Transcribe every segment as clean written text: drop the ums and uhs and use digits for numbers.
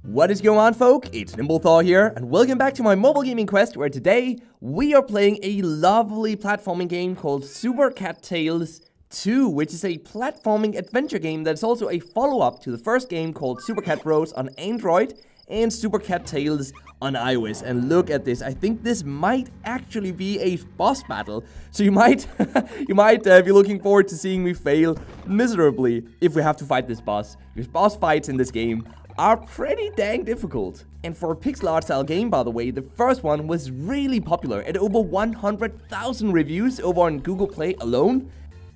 What is going on, folk? It's NimbleThor here, and welcome back to my mobile gaming quest, where today we are playing a lovely platforming game called Super Cat Tales 2, which is a platforming adventure game that's also a follow-up to the first game called Super Cat Bros on Android and Super Cat Tales on iOS. And look at this, I think this might actually be a boss battle, so you might be looking forward to seeing me fail miserably if we have to fight this boss, because boss fights in this game are pretty dang difficult. And for a pixel art style game, by the way, the first one was really popular at over 100,000 reviews over on Google Play alone.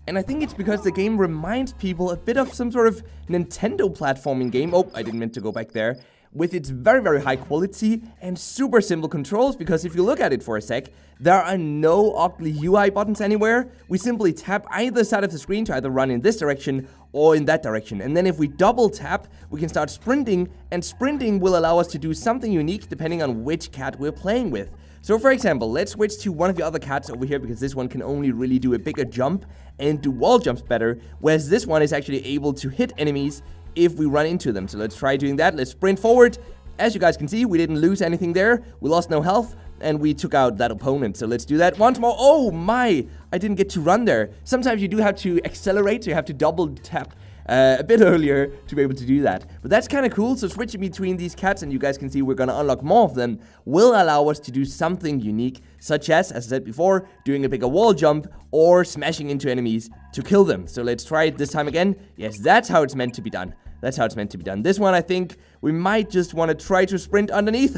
And I think it's because the game reminds people a bit of some sort of Nintendo platforming game. Oh, I didn't mean to go back there. With its very, very high quality and super simple controls, because if you look at it for a sec, there are no ugly UI buttons anywhere. We simply tap either side of the screen to either run in this direction or in that direction. And then if we double tap, we can start sprinting, and sprinting will allow us to do something unique depending on which cat we're playing with. So for example, let's switch to one of the other cats over here, because this one can only really do a bigger jump and do wall jumps better, whereas this one is actually able to hit enemies if we run into them. So let's try doing that. Let's sprint forward. As you guys can see, we didn't lose anything there. We lost no health, and we took out that opponent. So let's do that once more. Oh my, I didn't get to run there. Sometimes you do have to accelerate, so you have to double tap a bit earlier to be able to do that. But that's kind of cool. So switching between these cats, and you guys can see we're going to unlock more of them, will allow us to do something unique, such as I said before, doing a bigger wall jump or smashing into enemies to kill them. So let's try it this time again. Yes, that's how it's meant to be done. That's how it's meant to be done. This one, I think we might just want to try to sprint underneath.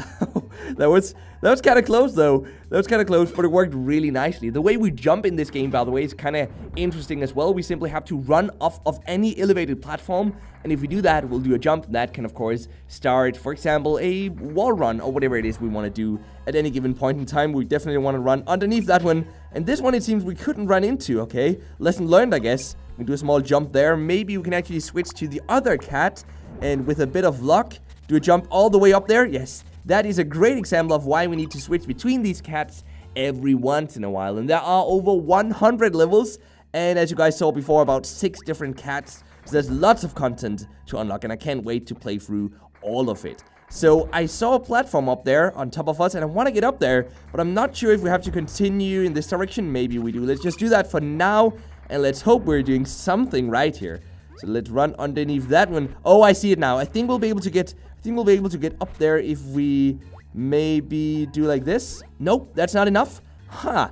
That was kind of close, though. That was kind of close, but it worked really nicely. The way we jump in this game, by the way, is kind of interesting as well. We simply have to run off of any elevated platform, and if we do that, we'll do a jump. That can, of course, start, for example, a wall run or whatever it is we want to do at any given point in time. We definitely want to run underneath that one, and this one, it seems we couldn't run into, okay? Lesson learned, I guess. We do a small jump there. Maybe we can actually switch to the other cat, and with a bit of luck, do a jump all the way up there. Yes, that is a great example of why we need to switch between these cats every once in a while. And there are over 100 levels, and as you guys saw before, about 6 different cats. So there's lots of content to unlock, and I can't wait to play through all of it. So I saw a platform up there on top of us, and I want to get up there, but I'm not sure if we have to continue in this direction. Maybe we do. Let's just do that for now, and let's hope we're doing something right here. So let's run underneath that one. Oh, I see it now. I think we'll be able to get up there if we maybe do like this. Nope, that's not enough. Huh.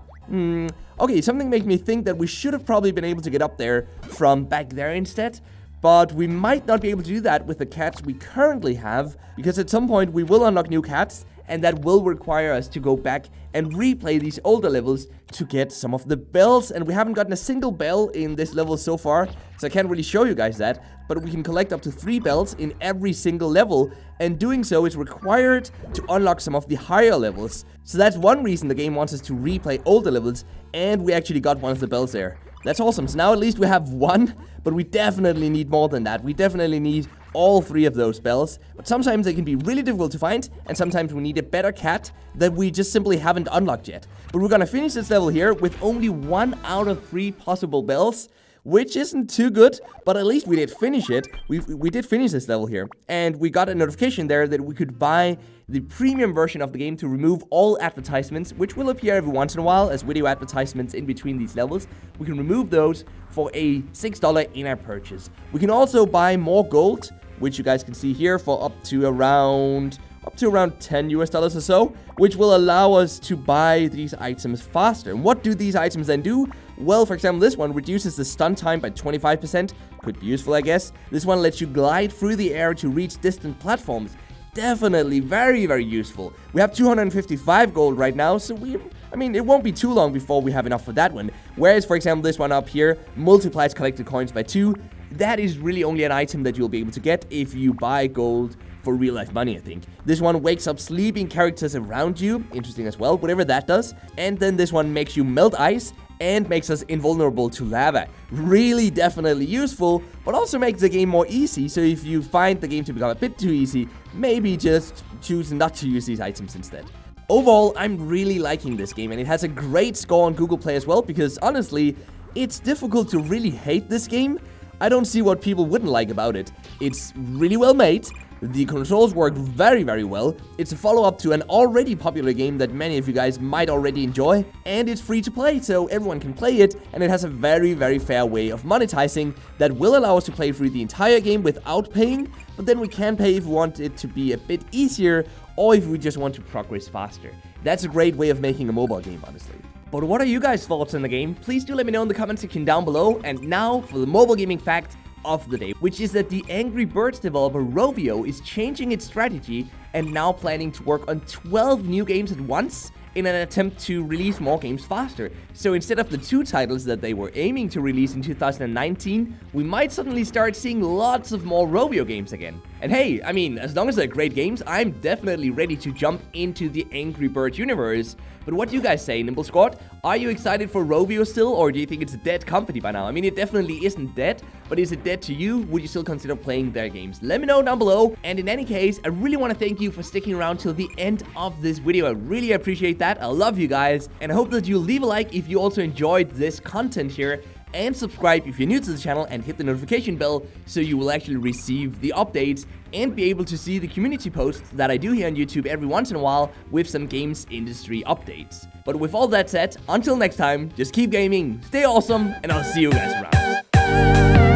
Okay, something makes me think that we should have probably been able to get up there from back there instead. But we might not be able to do that with the cats we currently have, because at some point we will unlock new cats, and that will require us to go back and replay these older levels to get some of the bells. And we haven't gotten a single bell in this level so far, so I can't really show you guys that. But we can collect up to 3 bells in every single level, and doing so is required to unlock some of the higher levels. So that's one reason the game wants us to replay older levels, and we actually got one of the bells there. That's awesome. So now at least we have one, but we definitely need more than that. We definitely need all 3 of those bells, but sometimes they can be really difficult to find, and sometimes we need a better cat that we just simply haven't unlocked yet. But we're gonna finish this level here with only 1 out of 3 possible bells, which isn't too good, but at least we did finish it. We did finish this level here, and we got a notification there that we could buy the premium version of the game to remove all advertisements, which will appear every once in a while as video advertisements in between these levels. We can remove those for a $6 in-app purchase. We can also buy more gold, which you guys can see here, for up to around $10 US or so, which will allow us to buy these items faster. And what do these items then do? Well, for example, this one reduces the stun time by 25%. Could be useful, I guess. This one lets you glide through the air to reach distant platforms. Definitely very, very useful. We have 255 gold right now, so it won't be too long before we have enough for that one. Whereas, for example, this one up here multiplies collected coins by 2. That is really only an item that you'll be able to get if you buy gold for real life money, I think. This one wakes up sleeping characters around you. Interesting as well, whatever that does. And then this one makes you melt ice and makes us invulnerable to lava. Really definitely useful, but also makes the game more easy. So if you find the game to become a bit too easy, maybe just choose not to use these items instead. Overall, I'm really liking this game, and it has a great score on Google Play as well, because honestly, it's difficult to really hate this game. I don't see what people wouldn't like about it. It's really well made. The controls work very, very well. It's a follow-up to an already popular game that many of you guys might already enjoy, and it's free to play, so everyone can play it, and it has a very, very fair way of monetizing that will allow us to play through the entire game without paying, but then we can pay if we want it to be a bit easier, or if we just want to progress faster. That's a great way of making a mobile game, honestly. But what are you guys' thoughts on the game? Please do let me know in the comment section down below. And now for the mobile gaming fact of the day, which is that the Angry Birds developer Rovio is changing its strategy and now planning to work on 12 new games at once in an attempt to release more games faster. So instead of the 2 titles that they were aiming to release in 2019, we might suddenly start seeing lots of more Rovio games again. And hey, I mean, as long as they're great games, I'm definitely ready to jump into the Angry Birds universe. But what do you guys say, Nimble Squad? Are you excited for Rovio still, or do you think it's a dead company by now? I mean, it definitely isn't dead, but is it dead to you? Would you still consider playing their games? Let me know down below. And in any case, I really want to thank you for sticking around till the end of this video. I really appreciate that. I love you guys, and I hope that you leave a like if you also enjoyed this content here, and subscribe if you're new to the channel, and hit the notification bell so you will actually receive the updates and be able to see the community posts that I do here on YouTube every once in a while with some games industry updates. But with all that said, until next time, just keep gaming, stay awesome, and I'll see you guys around.